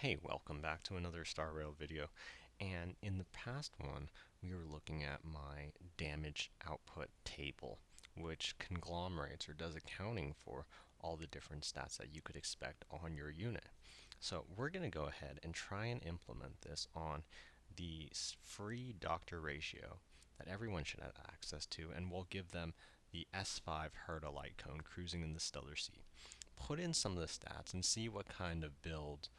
Hey, welcome back to another Star Rail video. And in the past one, we were looking at my damage output table, which conglomerates or does accounting for all the different stats that you could expect on your unit. So we're going to go ahead and try and implement this on the free doctor ratio that everyone should have access to, and we'll give them the S5 Herta light cone cruising in the Stellar Sea. Put in some of the stats and see what kind of build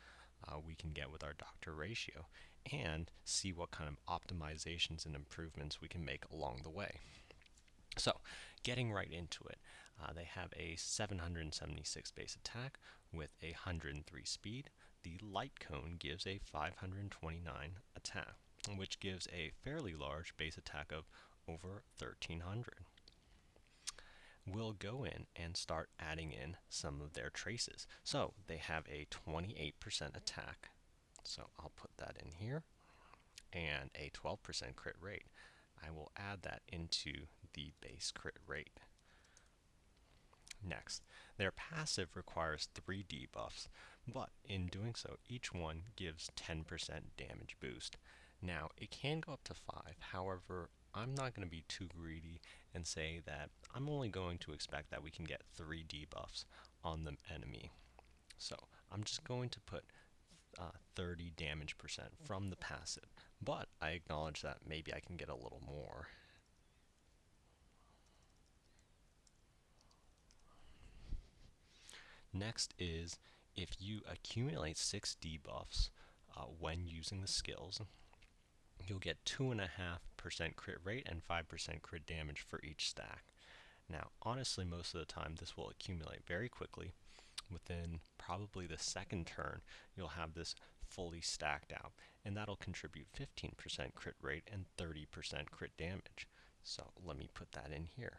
we can get with our doctor ratio, and see what kind of optimizations and improvements we can make along the way. So, getting right into it, they have a 776 base attack with a 103 speed. The light cone gives a 529 attack, which gives a fairly large base attack of over 1300. We'll go in and start adding in some of their traces. So they have a 28% attack, so I'll put that in here, and a 12% crit rate. I will add that into the base crit rate. Next, their passive requires 3 debuffs, but in doing so, each one gives 10% damage boost. Now, it can go up to 5, however, I'm not going to be too greedy and say that I'm only going to expect that we can get 3 debuffs on the enemy. So, I'm just going to put 30 damage percent from the passive, but I acknowledge that maybe I can get a little more. Next is if you accumulate 6 debuffs when using the skills, you'll get 2.5% crit rate and 5% crit damage for each stack. Now, honestly, most of the time this will accumulate very quickly. Within probably the second turn, you'll have this fully stacked out, and that'll contribute 15% crit rate and 30% crit damage. So let me put that in here.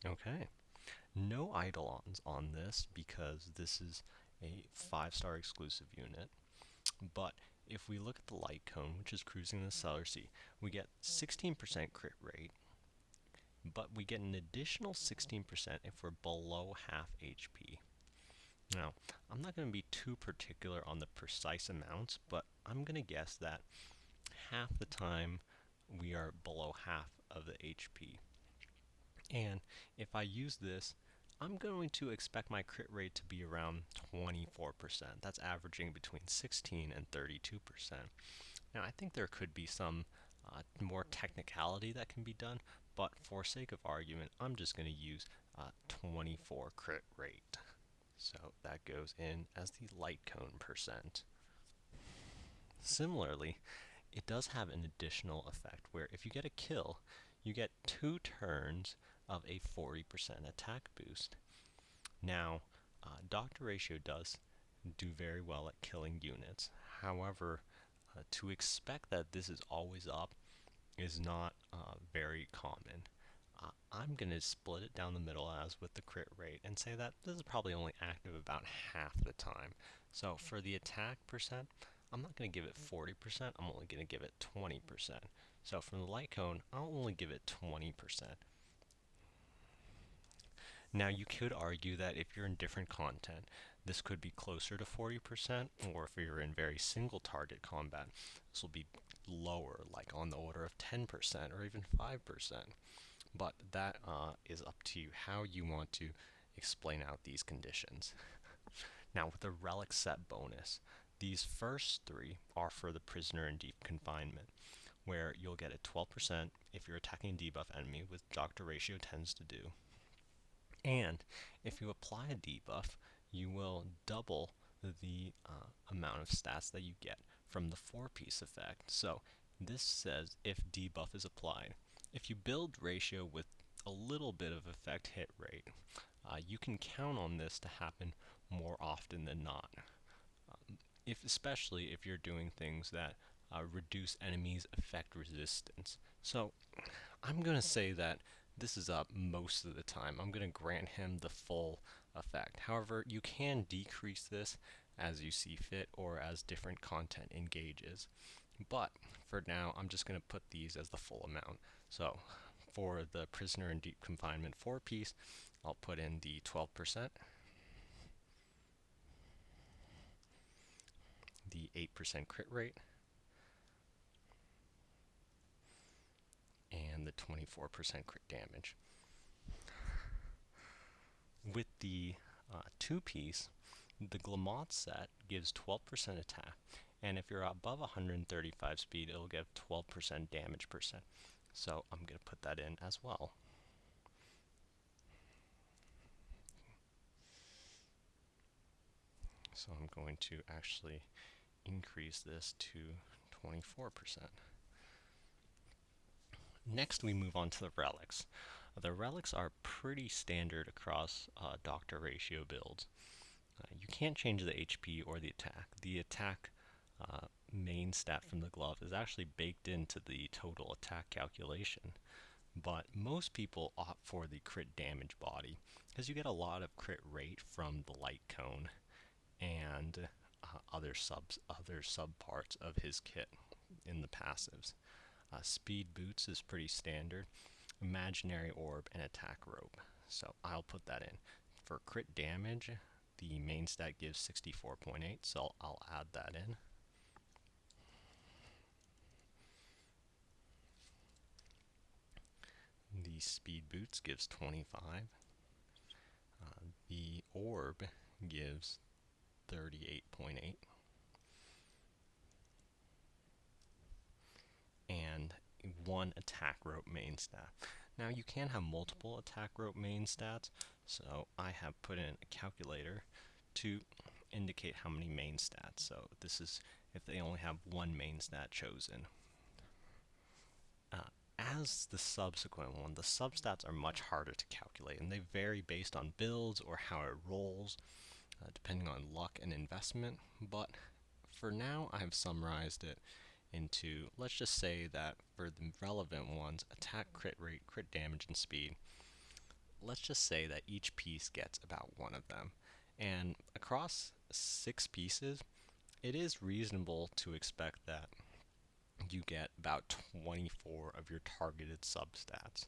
Okay. No eidolons on this because this is a 5-star exclusive unit. But if we look at the light cone, which is cruising in the Stellar Sea, we get 16% crit rate, but we get an additional 16% if we're below half HP. Now, I'm not going to be too particular on the precise amounts, but I'm going to guess that half the time we are below half of the HP. And if I use this, I'm going to expect my crit rate to be around 24%. That's averaging between 16 and 32%. Now, I think there could be some more technicality that can be done, but for sake of argument, I'm just going to use 24 crit rate. So that goes in as the light cone percent. Similarly, it does have an additional effect where if you get a kill, you get 2 turns of a 40% attack boost. Now, Doctor Ratio does do very well at killing units. However, to expect that this is always up is not very common. I'm going to split it down the middle as with the crit rate and say that this is probably only active about half the time. So for the attack percent, I'm not going to give it 40%, I'm only going to give it 20%. So from the light cone, I'll only give it 20%. Now you could argue that if you're in different content, this could be closer to 40%, or if you're in very single target combat, this will be lower, like on the order of 10% or even 5%. But that is up to you how you want to explain out these conditions. Now with the relic set bonus, these first 3 are for the prisoner in deep confinement, where you'll get a 12% if you're attacking a debuff enemy, which Doctor Ratio tends to do. And if you apply a debuff, you will double the amount of stats that you get from the 4-piece effect. So this says if debuff is applied. If you build ratio with a little bit of effect hit rate, you can count on this to happen more often than not. Especially if you're doing things that reduce enemies' effect resistance. So I'm going to say that this is up most of the time. I'm going to grant him the full effect. However, you can decrease this as you see fit or as different content engages. But for now, I'm just going to put these as the full amount. So For the prisoner in deep confinement 4 piece, I'll put in the 12%, the 8% crit rate, and the 24% crit damage. With the 2 piece, the Glamot set gives 12% attack, and if you're above 135 speed, it'll give 12% damage percent. So I'm going to put that in as well. So I'm going to actually increase this to 24%. Next, we move on to the relics. The relics are pretty standard across doctor ratio builds. You can't change the HP or the attack. The attack main stat from the glove is actually baked into the total attack calculation. But most people opt for the crit damage body because you get a lot of crit rate from the light cone and other subparts of his kit in the passives. Speed boots is pretty standard. Imaginary orb and attack rope. So I'll put that in. For crit damage, the main stat gives 64.8, so I'll add that in. The speed boots gives 25. The orb gives 38.8. And one attack rope main stat. Now you can have multiple attack rope main stats, so I have put in a calculator to indicate how many main stats. So this is if they only have one main stat chosen. As the subsequent one, the substats are much harder to calculate, and they vary based on builds or how it rolls, depending on luck and investment. But for now, I've summarized it into, let's just say that for the relevant ones, attack, crit rate, crit damage, and speed, let's just say that each piece gets about one of them. And across 6 pieces, it is reasonable to expect that you get about 24 of your targeted substats.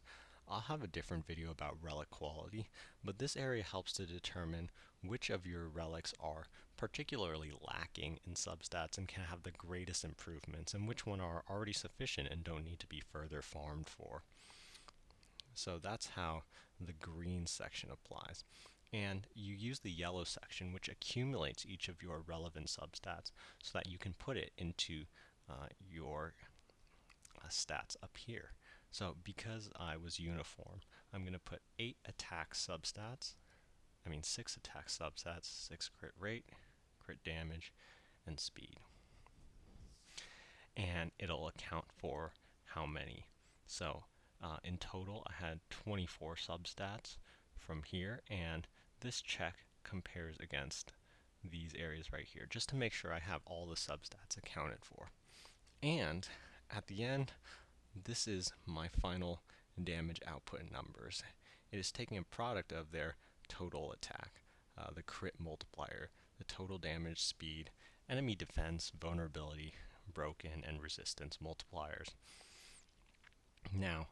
I'll have a different video about relic quality, but this area helps to determine which of your relics are particularly lacking in substats and can have the greatest improvements, and which one are already sufficient and don't need to be further farmed for. So that's how the green section applies. And you use the yellow section, which accumulates each of your relevant substats so that you can put it into your stats up here. So because I was uniform, I'm going to put 6 attack substats, 6 crit rate, crit damage, and speed. And it'll account for how many. So in total, I had 24 substats from here, and this check compares against these areas right here, just to make sure I have all the substats accounted for. And at the end, this is my final damage output numbers. It is taking a product of their total attack, the crit multiplier, the total damage, speed, enemy defense, vulnerability, broken, and resistance multipliers. Now,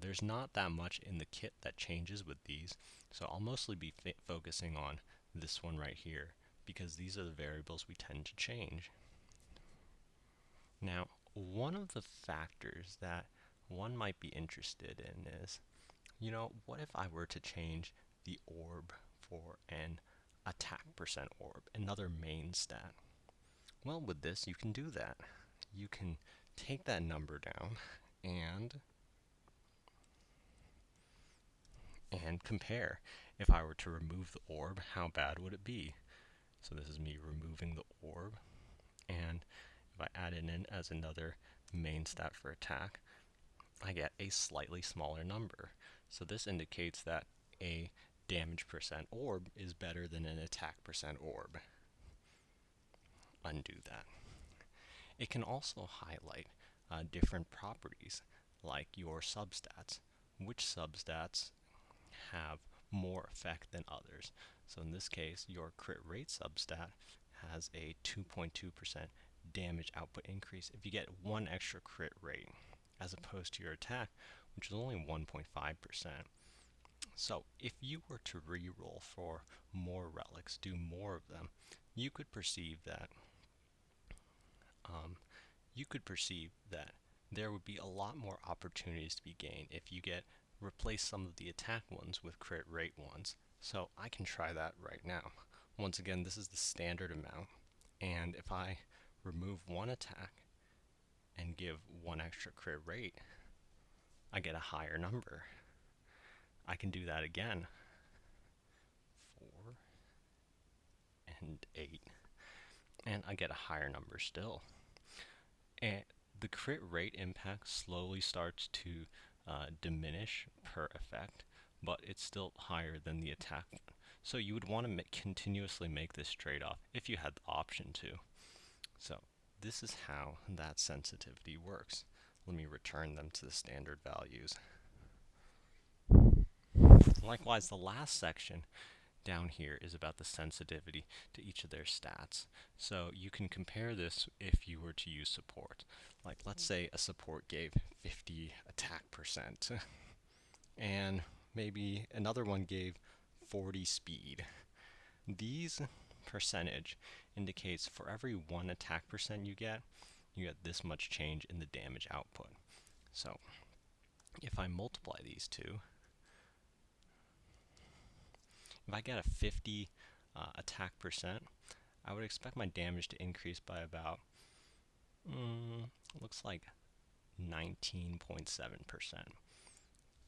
there's not that much in the kit that changes with these, so I'll mostly be focusing on this one right here, because these are the variables we tend to change. Now, one of the factors that one might be interested in is, what if I were to change the orb for an attack percent orb, another main stat? Well, with this, you can do that. You can take that number down and compare. If I were to remove the orb, how bad would it be? So this is me removing the orb, and if I add it in as another main stat for attack, I get a slightly smaller number. So this indicates that a damage percent orb is better than an attack percent orb. Undo that. It can also highlight different properties, like your substats. Which substats have more effect than others? So in this case, your crit rate substat has a 2.2% damage output increase if you get 1 extra crit rate, as opposed to your attack, which is only 1.5%. So if you were to re-roll for more relics, do more of them, you could perceive that um, there would be a lot more opportunities to be gained if you replace some of the attack ones with crit rate ones. So I can try that right now. Once again, this is the standard amount, and if I remove one attack and give one extra crit rate, I get a higher number. I can do that again. 4 and 8, and I get a higher number still. And the crit rate impact slowly starts to diminish per effect, but it's still higher than the attack one. So you would want to continuously make this trade-off if you had the option to. So this is how that sensitivity works. Let me return them to the standard values. Likewise, the last section down here is about the sensitivity to each of their stats. So you can compare this if you were to use support. Like, let's say a support gave 50 attack percent, and maybe another one gave 40 speed. These percentage indicates for every 1 attack percent you get this much change in the damage output. So if I multiply these two, if I get a 50 attack percent, I would expect my damage to increase by about, looks like 19.7%.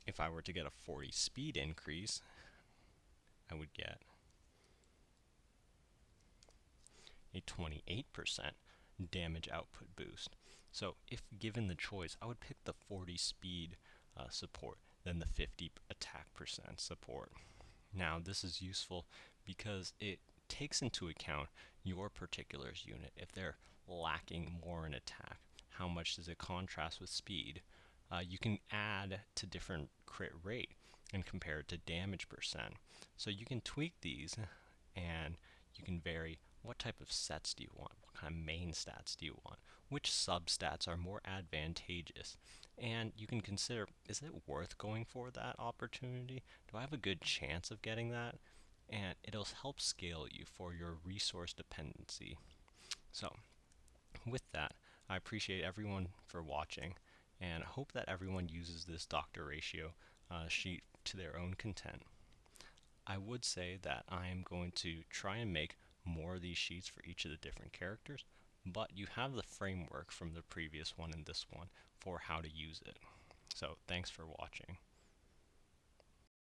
If I were to get a 40 speed increase, I would get a 28% damage output boost. So if given the choice, I would pick the 40 speed support than the 50 attack percent support. Now, this is useful because it takes into account your particulars unit. If they're lacking more in attack, how much does it contrast with speed? You can add to different crit rate and compare it to damage percent. So you can tweak these, and you can vary what type of sets do you want, what kind of main stats do you want, which substats are more advantageous, and you can consider, is it worth going for that opportunity? Do I have a good chance of getting that? And it'll help scale you for your resource dependency. So with that, I appreciate everyone for watching, and hope that everyone uses this doctor ratio sheet to their own content. I would say that I am going to try and make more of these sheets for each of the different characters, but you have the framework from the previous one and this one for how to use it. So thanks for watching.